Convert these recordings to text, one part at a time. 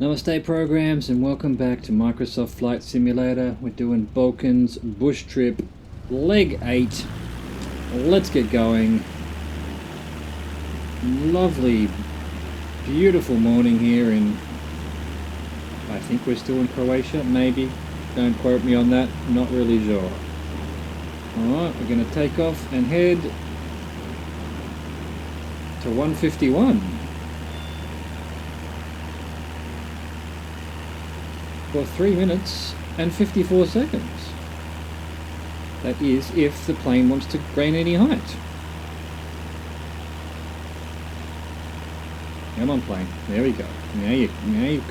Namaste programs and welcome back to Microsoft Flight Simulator. We're doing Balkans Bush Trip Leg 8. Let's get going. Lovely, beautiful morning here in, I think we're still in Croatia, maybe. Don't quote me on that, not really sure. Alright, we're going to take off and head to 151. For 3 minutes and 54 seconds. That is if the plane wants to gain any height. Come on, plane. There we go. Now you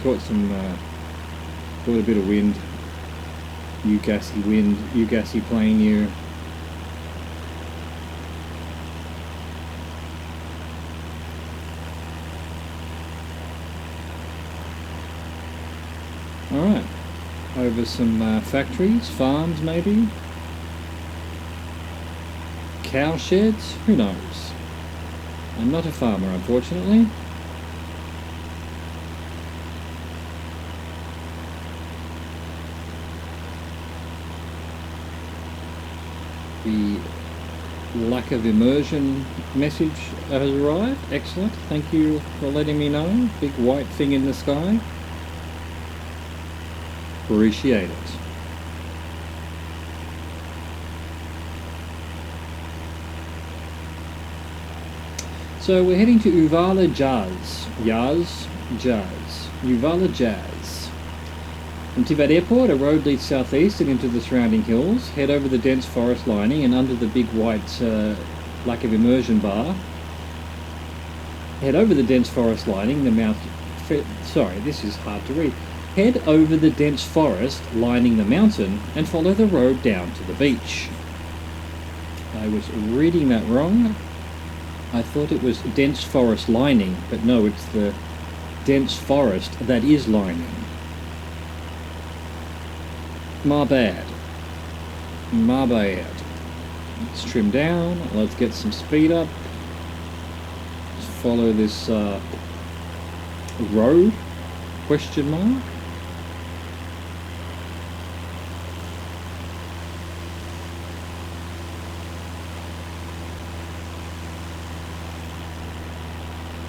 caught a bit of wind. You gassy wind, you gassy plane, you. Alright, over some factories, farms maybe, cow sheds, who knows. I'm not a farmer, unfortunately. The lack of immersion message has arrived, excellent, thank you for letting me know. Big white thing in the sky. Appreciate it. So we're heading to Uvala Jazz. Uvala Jazz. From Tivat Airport, a road leads southeast and into the surrounding hills. Head over the dense forest lining and under the big white lack of immersion bar. Head over the dense forest lining, this is hard to read. Head over the dense forest lining the mountain and follow the road down to the beach. I was reading that wrong. I thought it was dense forest lining, but no, it's the dense forest that is lining. My bad. My bad. Let's trim down. Let's get some speed up. Let's follow this road? Question mark.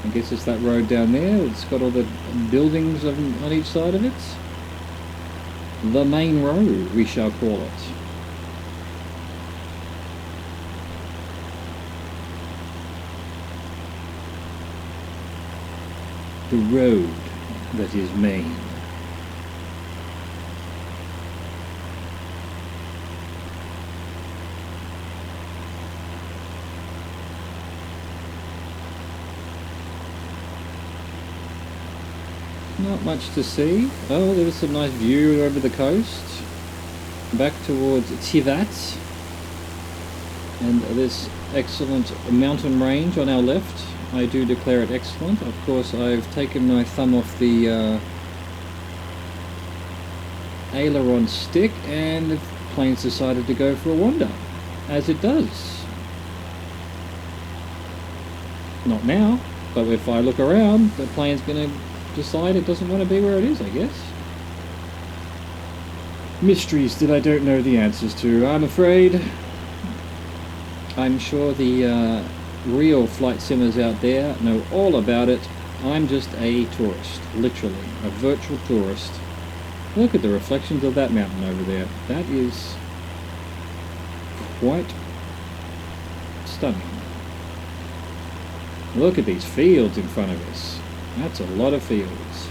I guess it's that road down there. It's got all the buildings on each side of it. The main road, we shall call it. The road that is Maine. Not much to see. Oh, there's some nice view over the coast. Back towards Tivat. And this excellent mountain range on our left. I do declare it excellent. Of course, I've taken my thumb off the aileron stick and the plane's decided to go for a wander. As it does. Not now, but if I look around, the plane's going to decide it doesn't want to be where it is, I guess. Mysteries that I don't know the answers to, I'm afraid. I'm sure the real flight simmers out there know all about it. I'm just a tourist, literally, a virtual tourist. Look at the reflections of that mountain over there. That is quite stunning. Look at these fields in front of us. That's a lot of fields.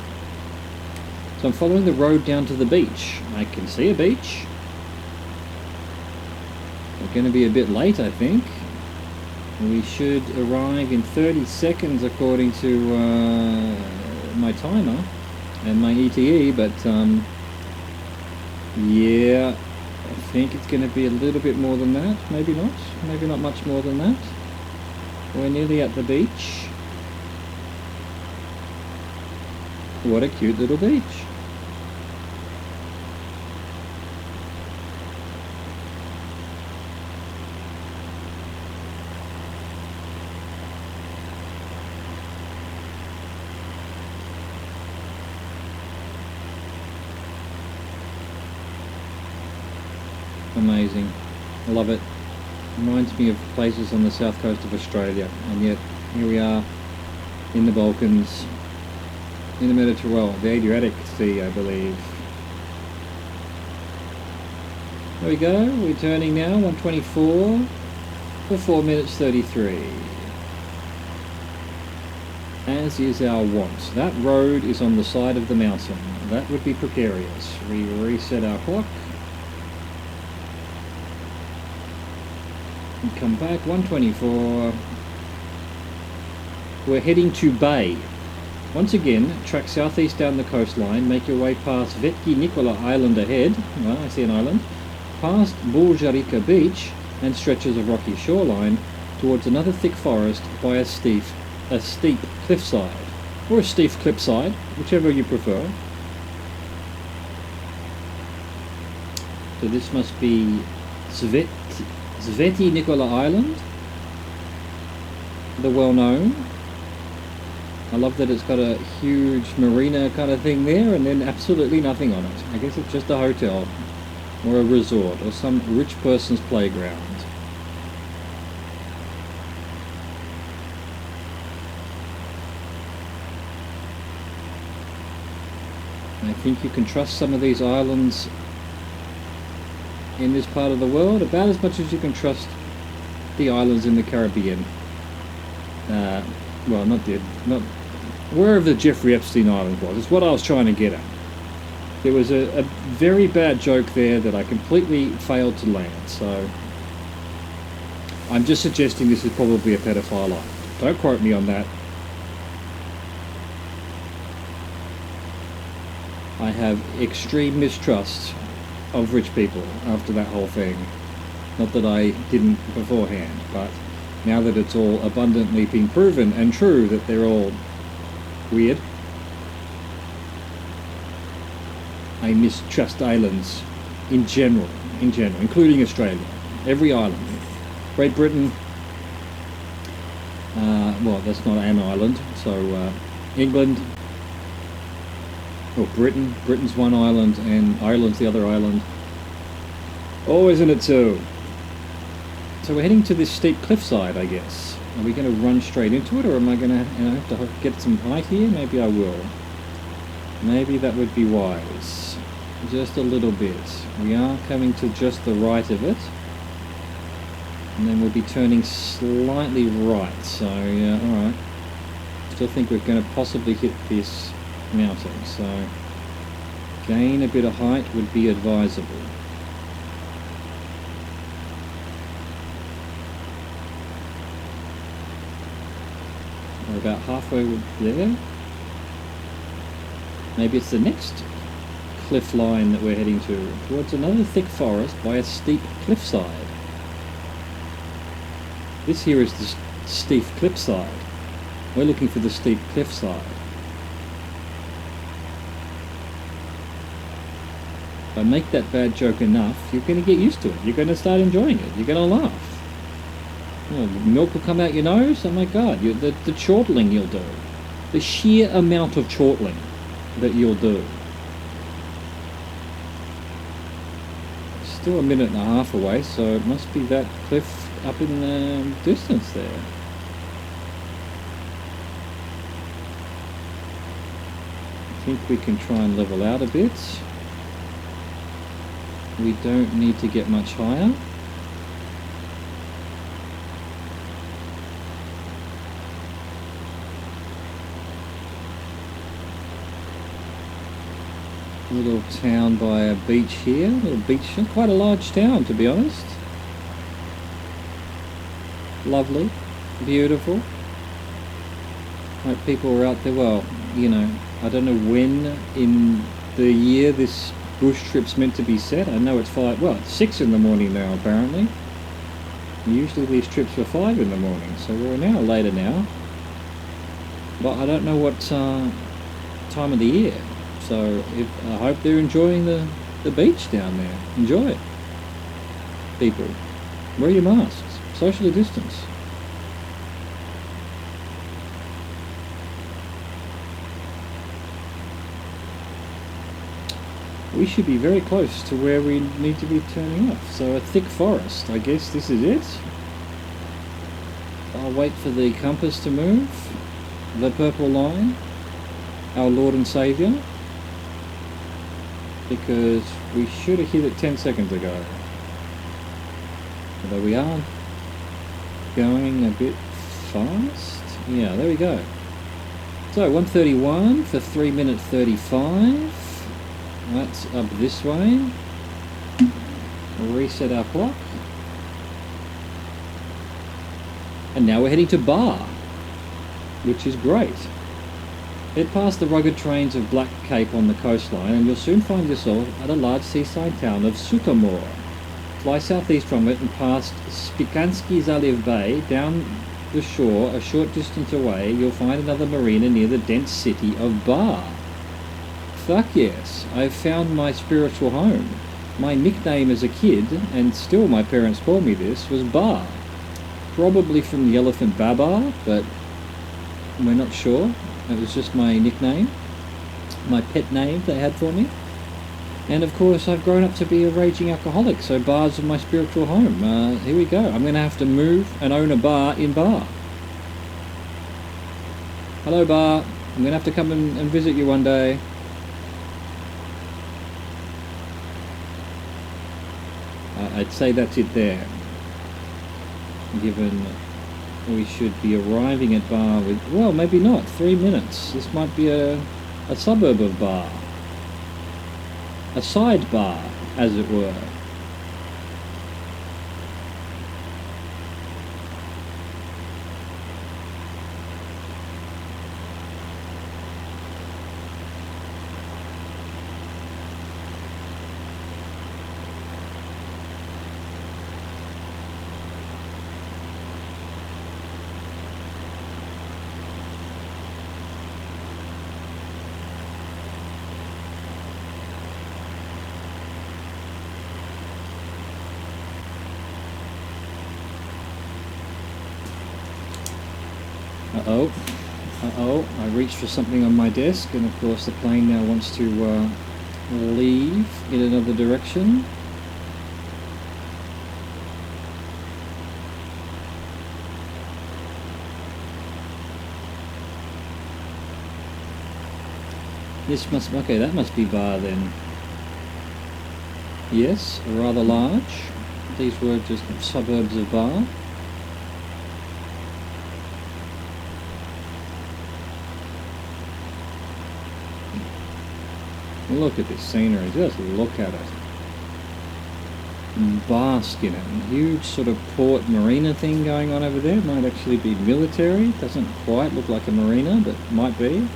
So I'm following the road down to the beach. I can see a beach. We're going to be a bit late, I think. We should arrive in 30 seconds according to my timer and my ETE, but yeah, I think it's going to be a little bit more than that. Maybe not much more than that. We're nearly at the beach. What a cute little beach. Amazing. I love it. Reminds me of places on the south coast of Australia, and yet here we are in the Balkans, in the Mediterranean, the Adriatic Sea, I believe. There we go, we're turning now, 124 for 4 minutes 33. As is our wont. That road is on the side of the mountain. That would be precarious. We reset our clock. And come back, 124. We're heading to Bay. Once again, track southeast down the coastline, make your way past Vetki Nikola Island ahead. Well, I see an island. Past Bulgarika Beach and stretches of rocky shoreline towards another thick forest by a steep cliffside, or a steep cliffside, whichever you prefer. So this must be Sveti Nikola Island, the well-known. I love that it's got a huge marina kind of thing there and then absolutely nothing on it. I guess it's just a hotel or a resort or some rich person's playground. I think you can trust some of these islands in this part of the world about as much as you can trust the islands in the Caribbean. Well, not wherever the Jeffrey Epstein Island was. It's what I was trying to get at. There was a very bad joke there that I completely failed to land. So I'm just suggesting this is probably a pedophile island. Don't quote me on that. I have extreme mistrust of rich people after that whole thing. Not that I didn't beforehand, but now that it's all abundantly been proven and true that they're all weird, I mistrust islands in general, including Australia. Every island. Great Britain, well, that's not an island, so England, or Britain's one island and Ireland's the other island. Oh, isn't it so? So we're heading to this steep cliffside, I guess. Are we going to run straight into it, or am I going to have to get some height here? Maybe I will. Maybe that would be wise. Just a little bit. We are coming to just the right of it. And then we'll be turning slightly right. So, yeah, alright. Still think we're going to possibly hit this mountain, so gain a bit of height would be advisable. We're about halfway there. Maybe it's the next cliff line that we're heading towards another thick forest by a steep cliffside. This here is the steep cliffside. We're looking for the steep cliffside. If I make that bad joke enough, you're going to get used to it. You're going to start enjoying it. You're going to laugh. Oh, milk will come out your nose. Oh my God! The chortling you'll do, the sheer amount of chortling that you'll do. Still a minute and a half away, so it must be that cliff up in the distance there. I think we can try and level out a bit. We don't need to get much higher. Little town by a beach here, little beach, quite a large town to be honest. Lovely, beautiful. Like people were out there, well, you know, I don't know when in the year this bush trip's meant to be set. I know it's 6 in the morning now apparently. Usually these trips were 5 in the morning, so we're an hour later now. But I don't know what time of the year. So I hope they're enjoying the beach down there. Enjoy it. People, wear your masks. Socially distance. we should be very close to where we need to be turning off. So a thick forest, I guess this is it. I'll wait for the compass to move. The purple line, our Lord and Saviour, because we should have hit it 10 seconds ago. Although we are going a bit fast. Yeah, there we go. So 1:31 for 3 minutes 35. That's up this way. Reset our clock. And now we're heading to Bar, which is great. Head past the rugged trains of Black Cape on the coastline and you'll soon find yourself at a large seaside town of Sutomor. Fly southeast from it and past Spikanski Zaliv Bay, down the shore a short distance away you'll find another marina near the dense city of Bar. Fuck yes, I've found my spiritual home. My nickname as a kid, and still my parents call me this, was Bar. Probably from the elephant Babar, but we're not sure. It was just my nickname, my pet name they had for me. And of course I've grown up to be a raging alcoholic, so bars are my spiritual home. Here we go. I'm going to have to move and own a bar in Bar. Hello Bar, I'm going to have to come and visit you one day. I'd say that's it there. Given we should be arriving at Bar with, well, maybe not, 3 minutes. This might be a suburb of Bar. A side bar, as it were. Uh-oh, I reached for something on my desk, and of course the plane now wants to leave in another direction. Okay, that must be Bar then. Yes, rather large. These were just suburbs of Bar. Look at this scenery, just look at it. Bask in it. Huge sort of port marina thing going on over there. Might actually be military. Doesn't quite look like a marina, but might be.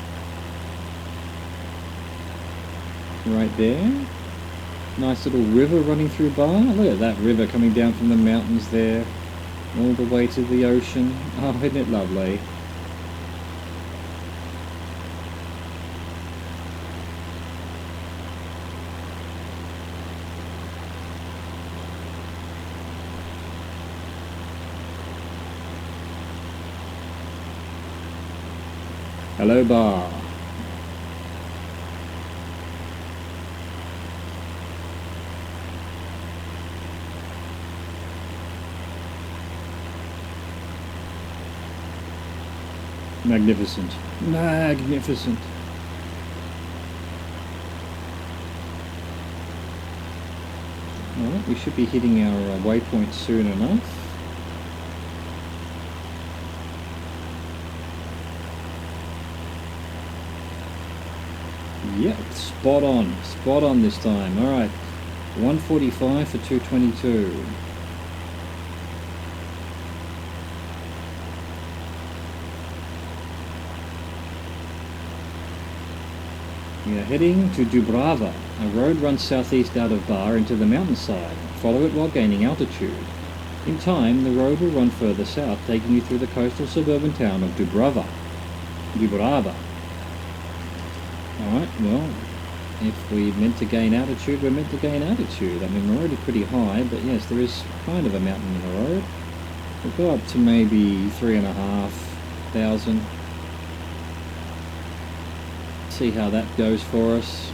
Right there. Nice little river running through Bar. Look at that river coming down from the mountains there. All the way to the ocean. Oh, isn't it lovely? Hello Bar. Magnificent. Magnificent. Alright, we should be hitting our waypoint soon enough. Yep, spot on this time. Alright, 145 for 222. We are heading to Dubrava. A road runs southeast out of Bar into the mountainside. Follow it while gaining altitude. In time, the road will run further south, taking you through the coastal suburban town of Dubrava. Alright, well, if we meant to gain altitude, we're meant to gain altitude. I mean, we're already pretty high, but yes, there is kind of a mountain in the road. We'll go up to maybe 3,500. See how that goes for us.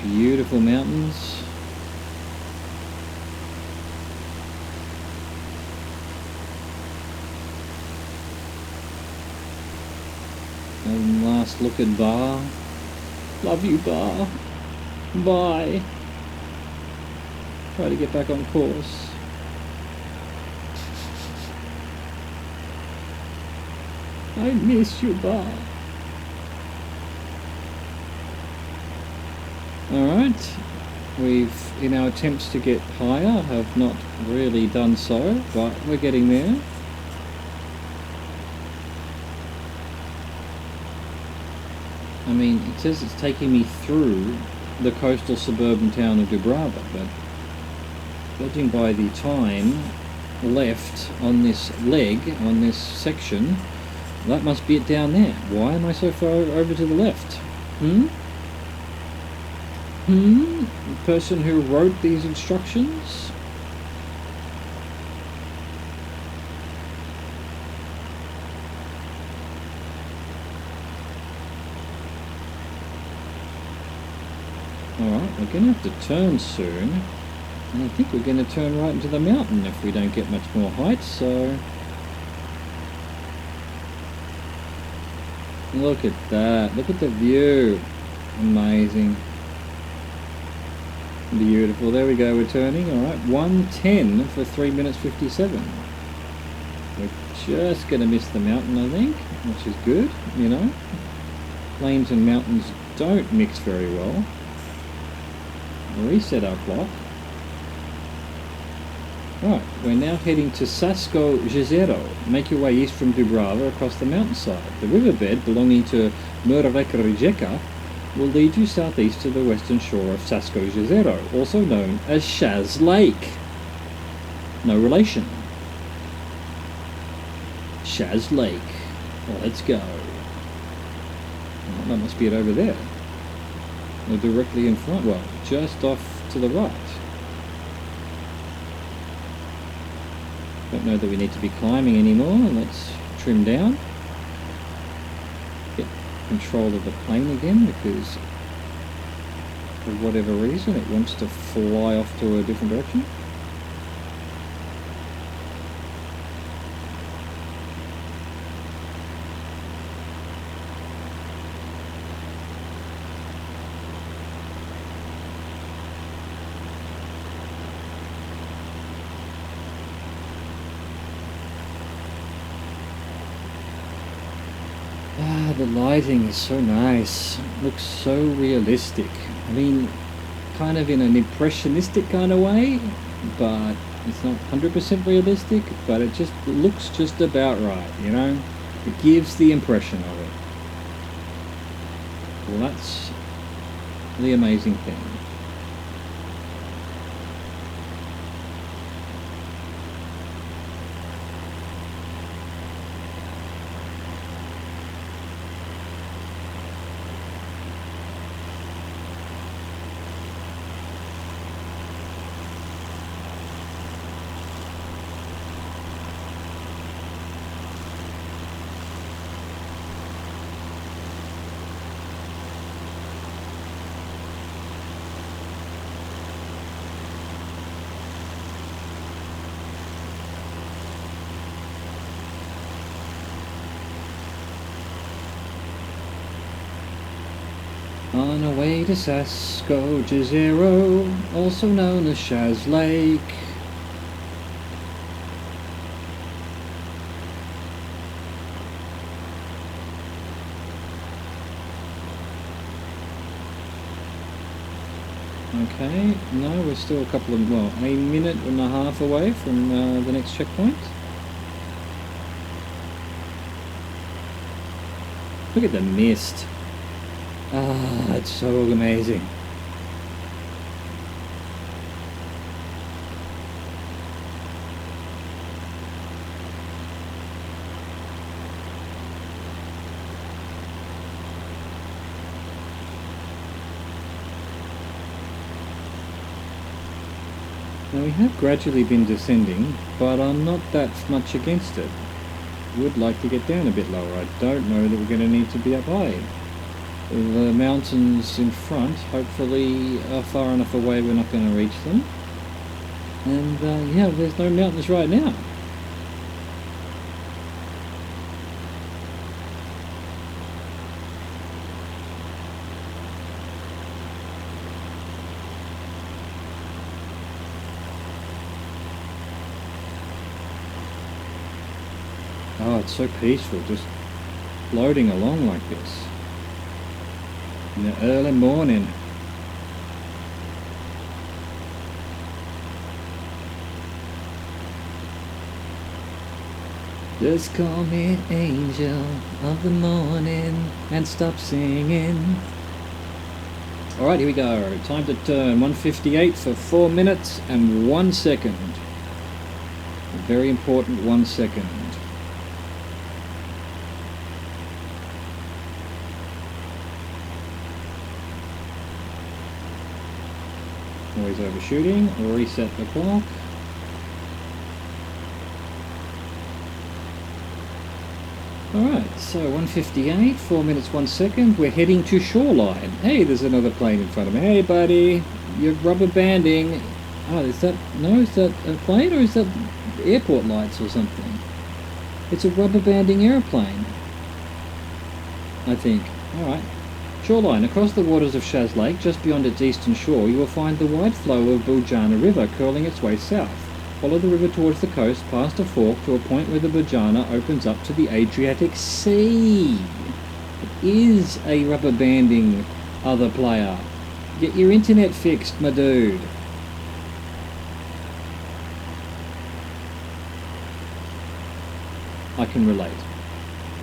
Beautiful mountains. And last look at Bar. Love you, Bar. Bye. Try to get back on course. I miss you, Bar. Alright, we've, in our attempts to get higher, have not really done so, but we're getting there. I mean, it says it's taking me through the coastal suburban town of Dubrava, but judging by the time left on this leg, on this section, that must be it down there. Why am I so far over to the left? The person who wrote these instructions? Alright, we're going to have to turn soon. And I think we're going to turn right into the mountain if we don't get much more height, so... Look at that. Look at the view. Amazing. Beautiful. There we go. We're turning. Alright. 110 for 3 minutes 57. We're just going to miss the mountain, I think, which is good, you know. Plains and mountains don't mix very well. Reset our clock. Right, we're now heading to Sasko Jezero. Make your way east from Dubrava across the mountainside. The riverbed belonging to Murareka Rijeka will lead you southeast to the western shore of Sasko Jezero, also known as Shaz Lake. No relation. Shaz Lake. Let's go. Oh, that must be it over there. Or directly in front. Well, just off to the right. Don't know that we need to be climbing anymore. Let's trim down. Get control of the plane again because for whatever reason it wants to fly off to a different direction. The lighting is so nice. Looks so realistic. I mean, kind of in an impressionistic kind of way, but it's not 100% realistic, but it just looks just about right, you know? It gives the impression of it. Well, that's the amazing thing. On our way to Sasko Jezero, also known as Shaz Lake. Okay, no, we're still a couple of, well, a minute and a half away from the next checkpoint. Look at the mist. Ah, it's so amazing. Now we have gradually been descending, but I'm not that much against it. Would like to get down a bit lower. I don't know that we're going to need to be up high. The mountains in front, hopefully, are far enough away we're not going to reach them. And yeah, there's no mountains right now. Oh, it's so peaceful, just floating along like this in the early morning. Just call me angel of the morning and stop singing. Alright, here we go. Time to turn. 1:58 for 4 minutes and 1 second. A very important 1 second. Always overshooting. Reset the clock. Alright, so 1:58, 4 minutes 1 second. We're heading to shoreline. Hey, there's another plane in front of me. Hey, buddy, you're rubber banding. Oh, is that a plane or is that airport lights or something? It's a rubber banding airplane, I think. Alright. Shoreline. Across the waters of Shaz Lake, just beyond its eastern shore, you will find the wide flow of Bujana River curling its way south. Follow the river towards the coast, past a fork, to a point where the Bujana opens up to the Adriatic Sea. It is a rubber banding other player. Get your internet fixed, my dude. I can relate.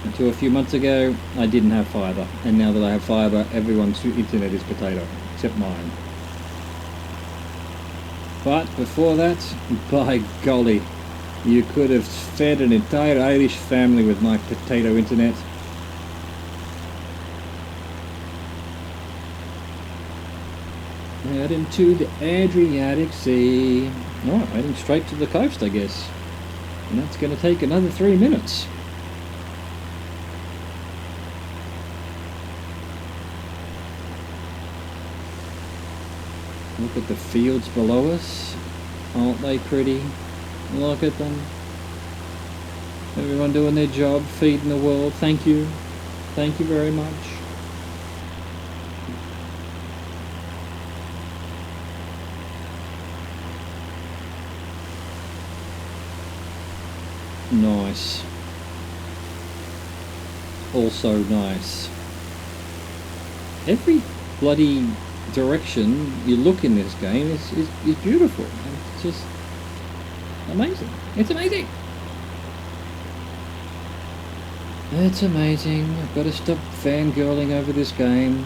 Until a few months ago, I didn't have fibre, and now that I have fibre, everyone's internet is potato, except mine. But before that, by golly, you could have fed an entire Irish family with my potato internet. Out into the Adriatic Sea. Alright, heading straight to the coast, I guess. And that's going to take another 3 minutes. Look at the fields below us. Aren't they pretty? Look at them. Everyone doing their job, feeding the world. Thank you. Thank you very much. Nice. Also nice. Every bloody direction you look in this game is beautiful. It's just amazing. It's amazing. It's amazing. I've got to stop fangirling over this game.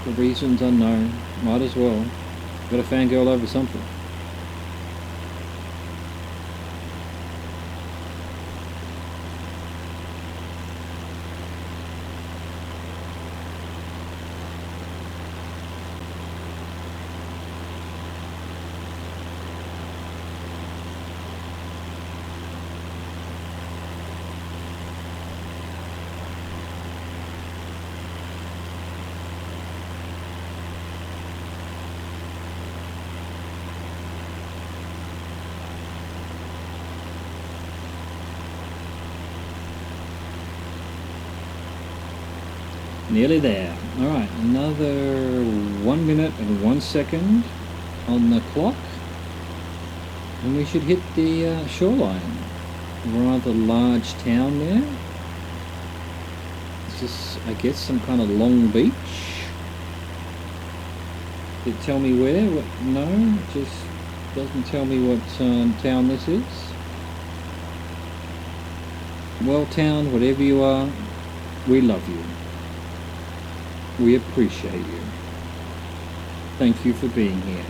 For reasons unknown. Might as well. Got to fangirl over something. Nearly there. Alright, another 1 minute and 1 second on the clock. And we should hit the shoreline. Rather large town there. Is this, I guess, some kind of long beach? Did it tell me where? What? No, it just doesn't tell me what town this is. Well, town, whatever you are, we love you. We appreciate you. Thank you for being here.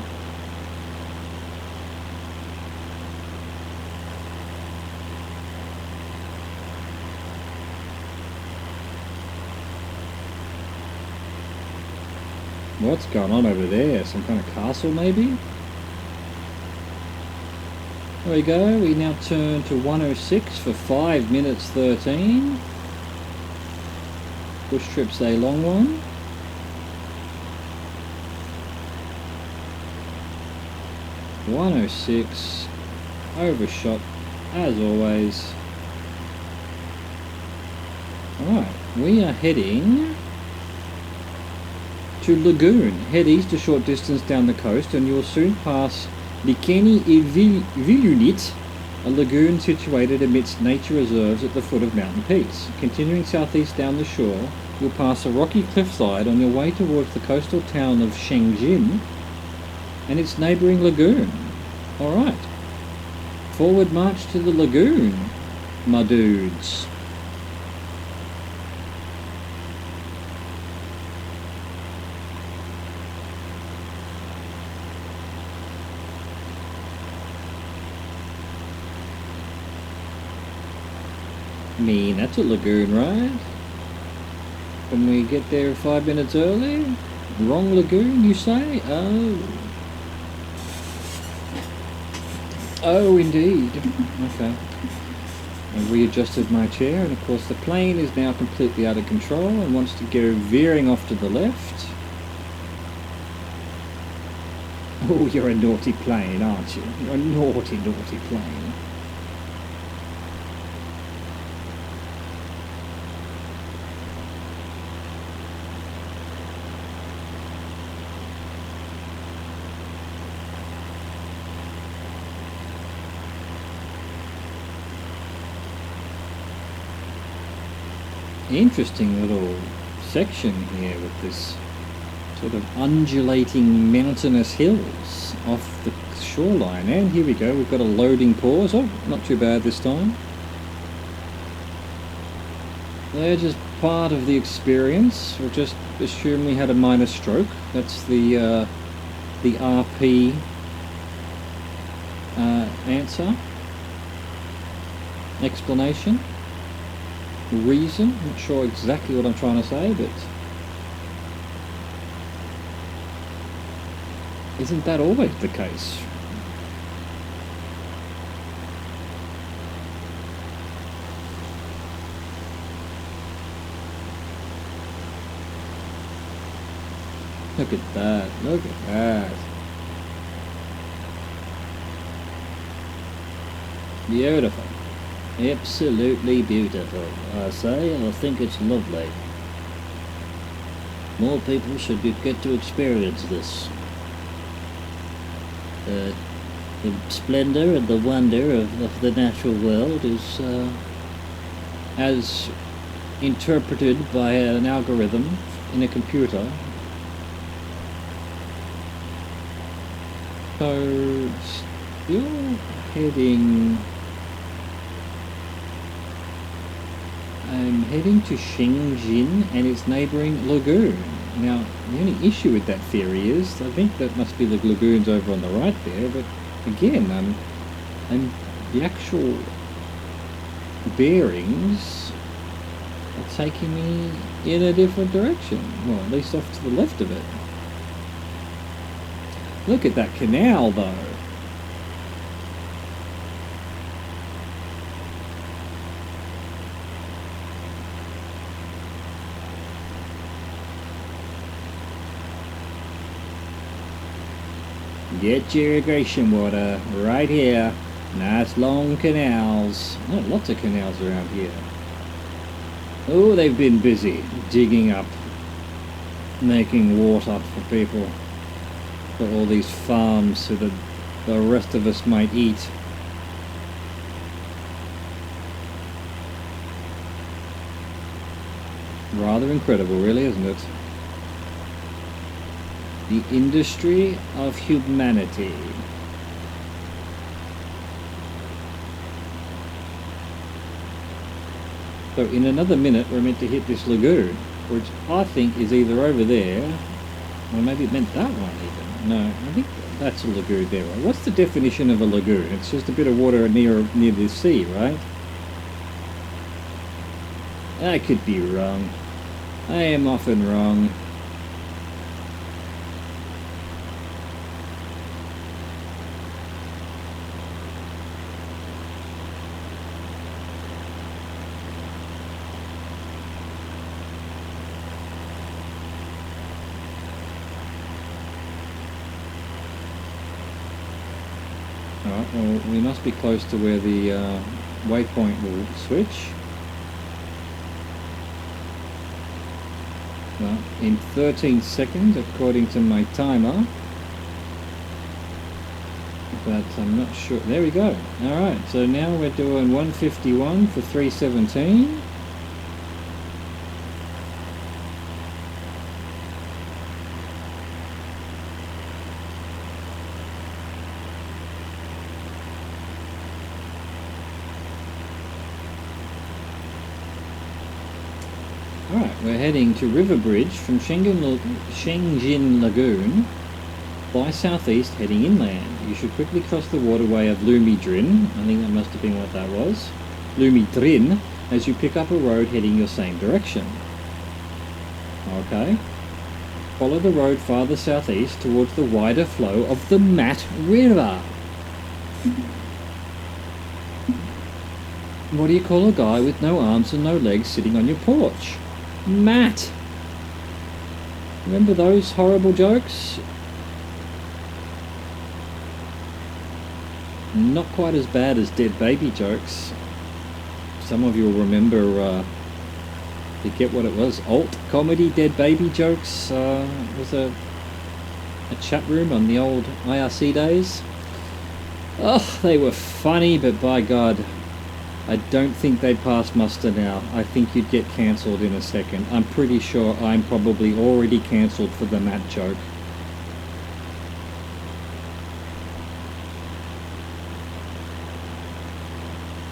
What's going on over there? Some kind of castle, maybe? There we go, we now turn to 106 for 5 minutes 13. Bush trip's a long one. .106, overshot as always. Alright, we are heading to Lagoon. Head east a short distance down the coast and you'll soon pass Likeni et Vilunit, a lagoon situated amidst nature reserves at the foot of Mountain Peaks. Continuing southeast down the shore, you'll pass a rocky cliffside on your way towards the coastal town of Shengjin and its neighbouring lagoon. Alright. Forward march to the lagoon, my dudes. That's a lagoon, right? Can we get there 5 minutes early? Wrong lagoon, you say? Oh, indeed. Okay. I readjusted my chair, and of course the plane is now completely out of control and wants to go veering off to the left. Oh, you're a naughty plane, aren't you? You're a naughty, naughty plane. Interesting little section here with this sort of undulating mountainous hills off the shoreline. And here we go, we've got a loading pause. Oh, not too bad this time. They're just part of the experience. We'll just assume we had a minor stroke. That's the RP answer. Explanation. Reason. Not sure exactly what I'm trying to say, but isn't that always the case? Look at that, look at that. Beautiful. Absolutely beautiful. I think it's lovely. More people should get to experience this. The splendor and the wonder of the natural world is as interpreted by an algorithm in a computer. So, still heading... I'm heading to Shengjin and its neighbouring lagoon. Now, the only issue with that theory is, I think that must be the lagoons over on the right there, but again, the actual bearings are taking me in a different direction. Well, at least off to the left of it. Look at that canal, though. Get your irrigation water right here. Nice long canals. Oh, lots of canals around here. Oh, they've been busy digging up, making water for people, for all these farms so that the rest of us might eat. Rather incredible, really, isn't it? The industry of humanity. So in another minute we're meant to hit this lagoon, which I think is either over there, or maybe it meant that one even. No, I think that's a lagoon there. What's the definition of a lagoon? It's just a bit of water near the sea, right? I could be wrong. I am often wrong. Alright, well, we must be close to where the waypoint will switch. Well, in 13 seconds, according to my timer. But I'm not sure. There we go. Alright, so now we're doing 151 for 317. Alright, we're heading to River Bridge from Shengjin Lagoon by southeast, heading inland. You should quickly cross the waterway of Lumidrin, I think that must have been what that was, Lumidrin, as you pick up a road heading your same direction. Okay. Follow the road farther southeast towards the wider flow of the Mat River. What do you call a guy with no arms and no legs sitting on your porch? Matt! Remember those horrible jokes? Not quite as bad as dead baby jokes. Some of you will remember, forget what it was, alt comedy dead baby jokes. It was a chat room on the old IRC days. Oh, they were funny, but by God, I don't think they'd pass muster now. I think you'd get cancelled in a second. I'm pretty sure I'm probably already cancelled for the Matt joke.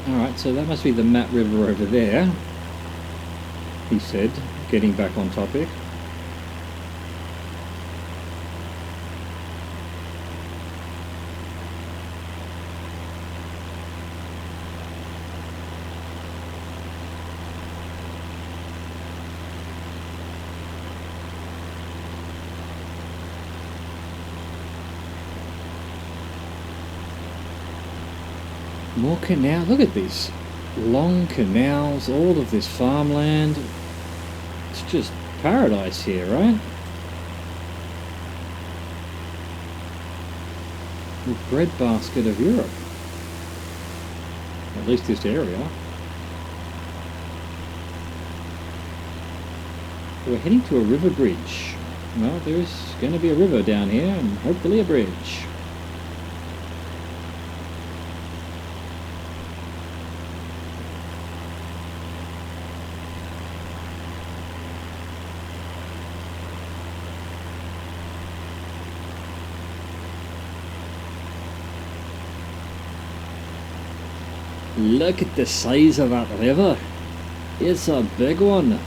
Alright, so that must be the Mat River over there, he said, getting back on topic. More canal. Look at these long canals, all of this farmland. It's just paradise here, right? The breadbasket of Europe. At least this area. We're heading to a river bridge. Well, there's going to be a river down here and hopefully a bridge. Look at the size of that river. It's a big one.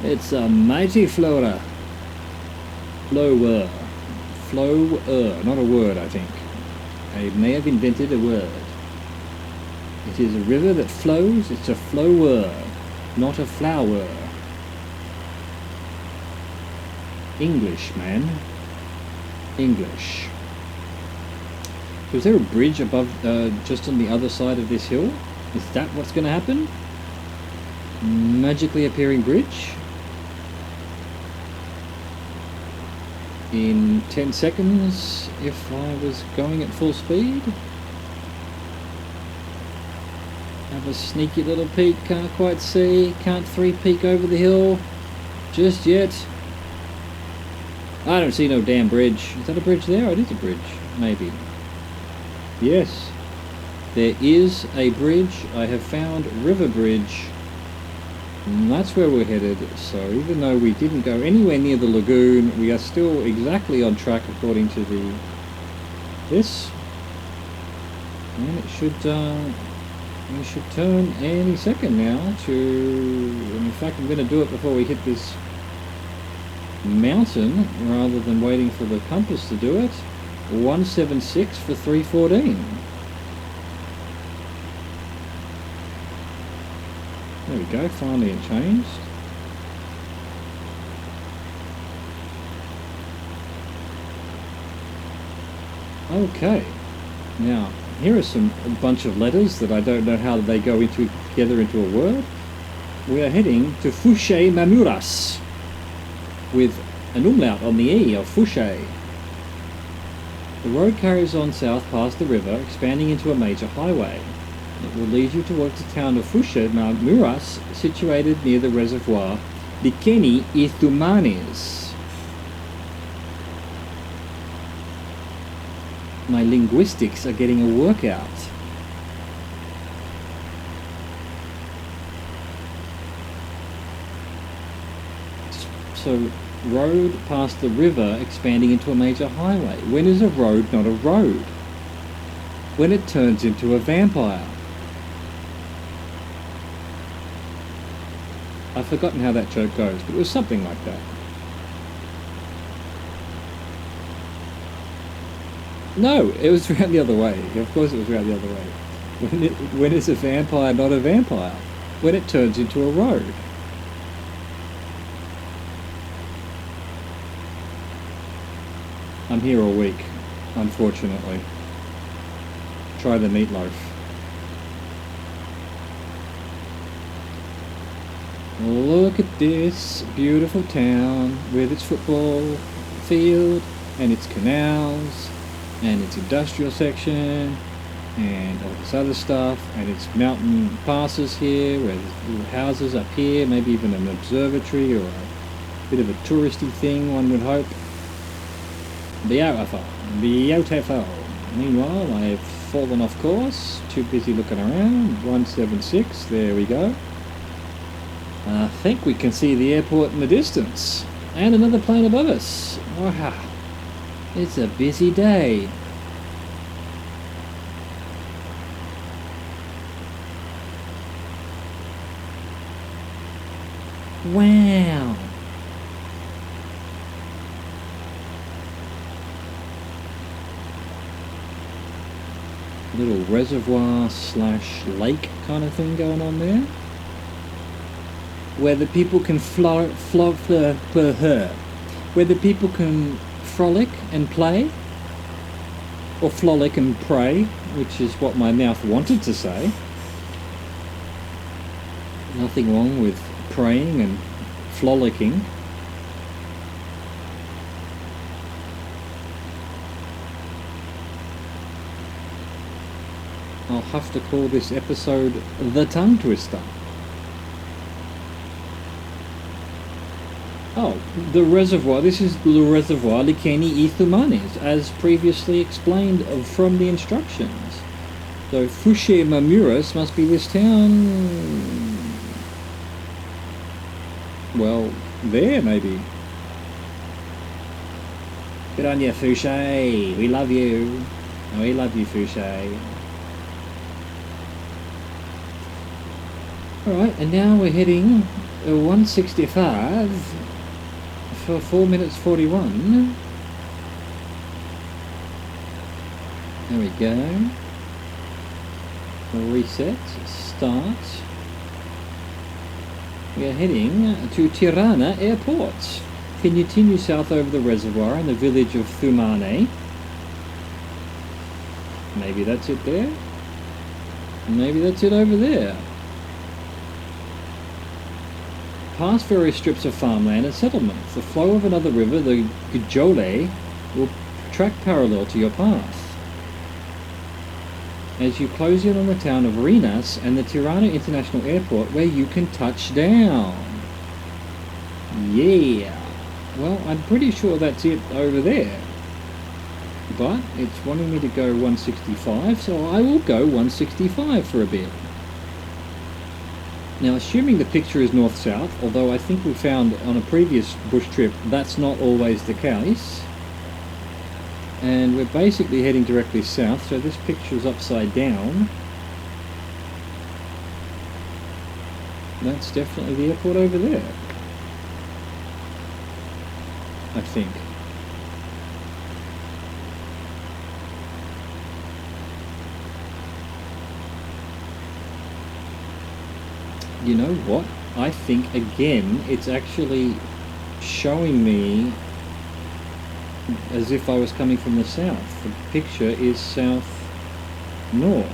It's a mighty flower. Flower. Flower. Not a word, I think. I may have invented a word. It is a river that flows. It's a flower, not a flower. English, man. English. So is there a bridge above, just on the other side of this hill? Is that what's going to happen? Magically appearing bridge? In 10 seconds, if I was going at full speed? Have a sneaky little peek, can't quite see, can't three-peek over the hill just yet. I don't see no damn bridge. Is that a bridge there? It is a bridge, maybe. Yes, there is a bridge. I have found River Bridge, and that's where we're headed. So even though we didn't go anywhere near the lagoon, we are still exactly on track according to this, and it should we should turn any second now to, and in fact I'm going to do it before we hit this mountain rather than waiting for the compass to do it. 176 for 314. There we go, finally it changed. Okay, now here are a bunch of letters that I don't know how they go together into a word. We are heading to Fouché Mamuras with an umlaut on the E of Fouché. The road carries on south past the river, expanding into a major highway. It will lead you towards the town of Fusha Muras, situated near the reservoir Likeni Ithumanis. My linguistics are getting a workout. So, road past the river expanding into a major highway. When is a road not a road? When it turns into a vampire. I've forgotten how that joke goes, but it was something like that. No, it was around the other way. Of course it was around the other way. When is a vampire not a vampire? When it turns into a road. I'm here all week, unfortunately. Try the meatloaf. Look at this beautiful town with its football field and its canals and its industrial section and all this other stuff, and its mountain passes here where there's little houses up here, maybe even an observatory or a bit of a touristy thing, one would hope. Beautiful, beautiful. Meanwhile, I've fallen off course, too busy looking around. 176, there we go. I think we can see the airport in the distance, and another plane above us. Wow, it's a busy day. Wow. Little reservoir slash lake kind of thing going on there, where the people can where the people can frolic and play, or frolic and pray, which is what my mouth wanted to say. Nothing wrong with praying and frolicking. I'll have to call this episode The Tongue Twister. Oh, the reservoir. This is the reservoir Likeni Ithumanis, as previously explained from the instructions. So Fushe Mamuras must be this town. Well, there maybe. Good on you, Fushe. We love you. We love you, Fushe. Alright, and now we're heading 165 for 4 minutes 41. There we go. Reset, start. We are heading to Tirana Airport. Continue south over the reservoir in the village of Thumane. Maybe that's it there. Maybe that's it over there. Past various strips of farmland and settlements. The flow of another river, the Gijole, will track parallel to your path. As you close in on the town of Rinas and the Tirana International Airport, where you can touch down. Yeah. Well, I'm pretty sure that's it over there. But it's wanting me to go 165, so I will go 165 for a bit. Now, assuming the picture is north-south, although I think we found on a previous bush trip that's not always the case, and we're basically heading directly south, so this picture is upside down. That's definitely the airport over there, I think. You know what? I think, again, it's actually showing me as if I was coming from the south. The picture is south-north,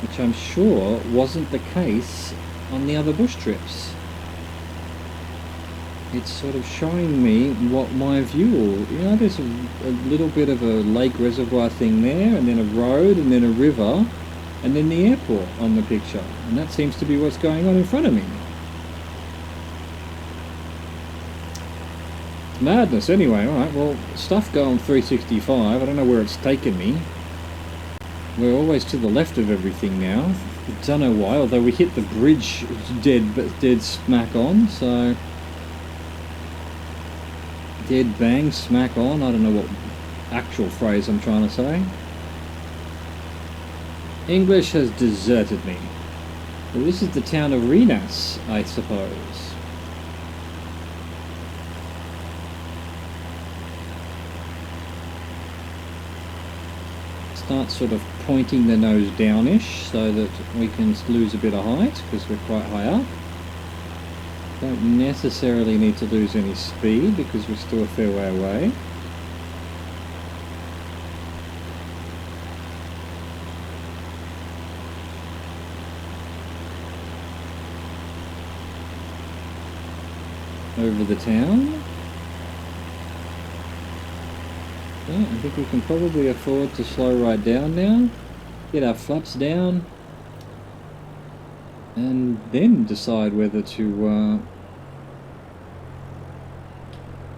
which I'm sure wasn't the case on the other bush trips. it's sort of showing me what my view, you know, there's a little bit of a lake reservoir thing there, and then a road, and then a river, and then the airport on the picture. And that seems to be what's going on in front of me. Madness anyway. Alright, well, stuff going 365. I don't know where it's taken me. We're always to the left of everything now. Don't know why, although we hit the bridge dead smack on, so... Dead bang smack on. I don't know what actual phrase I'm trying to say. English has deserted me. Well, this is the town of Renas, I suppose. Start sort of pointing the nose downish so that we can lose a bit of height because we're quite high up. Don't necessarily need to lose any speed because we're still a fair way away. Over the town. Yeah, I think we can probably afford to slow right down now. Get our flaps down. And then decide whether to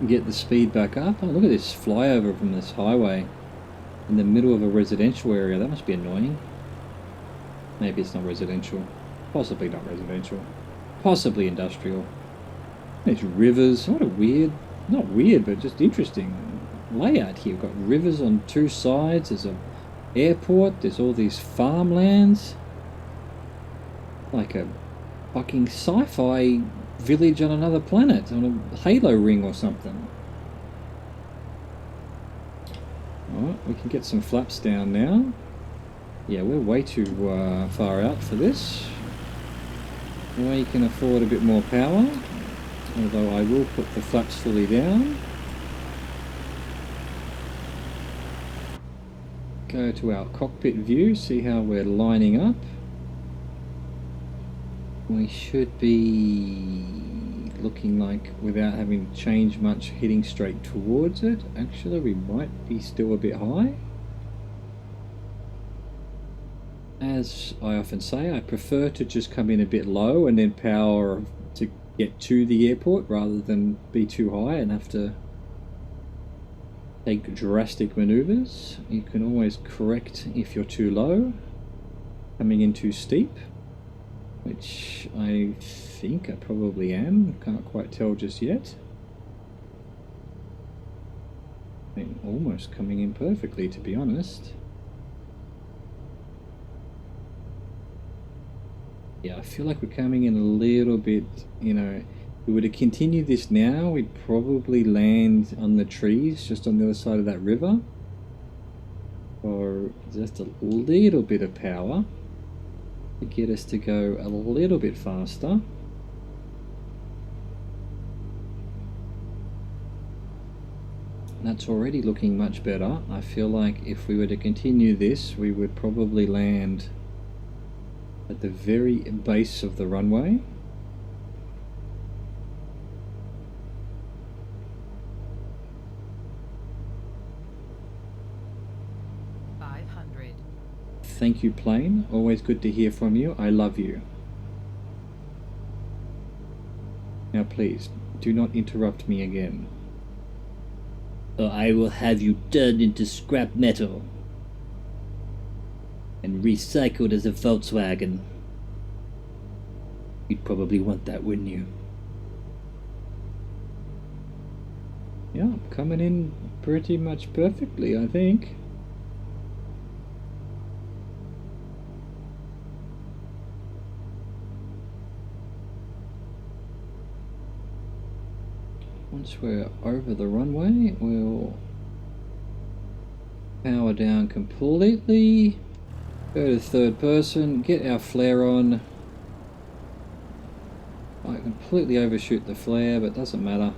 get the speed back up. Oh, look at this flyover from this highway in the middle of a residential area. That must be annoying. Maybe it's not residential. Possibly not residential. Possibly industrial. There's rivers. What a weird, not weird, but just interesting layout here. We've got rivers on two sides. There's an airport. There's all these farmlands. Like a fucking sci-fi village on another planet, on a Halo ring or something. Alright, we can get some flaps down now. Yeah, we're way too far out for this. We can afford a bit more power, although I will put the flaps fully down. Go to our cockpit view, see how we're lining up. We should be looking like, without having to change much, heading straight towards it. Actually, we might be still a bit high. As I often say, I prefer to just come in a bit low and then power to get to the airport rather than be too high and have to take drastic maneuvers. You can always correct if you're too low, coming in too steep. Which I think I probably am. Can't quite tell just yet. I'm almost coming in perfectly, to be honest. Yeah, I feel like we're coming in a little bit, you know, if we were to continue this now, we'd probably land on the trees just on the other side of that river. Or just a little bit of power to get us to go a little bit faster. That's already looking much better. I feel like if we were to continue this, we would probably land at the very base of the runway. Thank you, plane. Always good to hear from you. I love you. Now please, do not interrupt me again. Or I will have you turned into scrap metal and recycled as a Volkswagen. You'd probably want that, wouldn't you? Yeah, I'm coming in pretty much perfectly, I think. Once we're over the runway, we'll power down completely, go to third person, get our flare on. I completely overshoot the flare, but doesn't matter.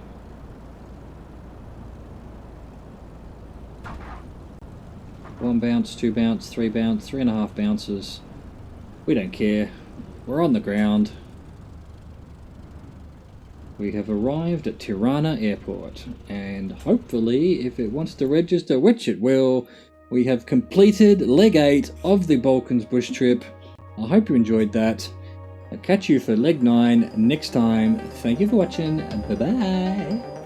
One bounce, two bounce, three bounce, 3.5 bounces. We don't care. We're on the ground. We have arrived at Tirana Airport, and hopefully, if it wants to register, which it will, we have completed leg 8 of the Balkans Bush Trip. I hope you enjoyed that. I'll catch you for leg 9 next time. Thank you for watching, and bye-bye.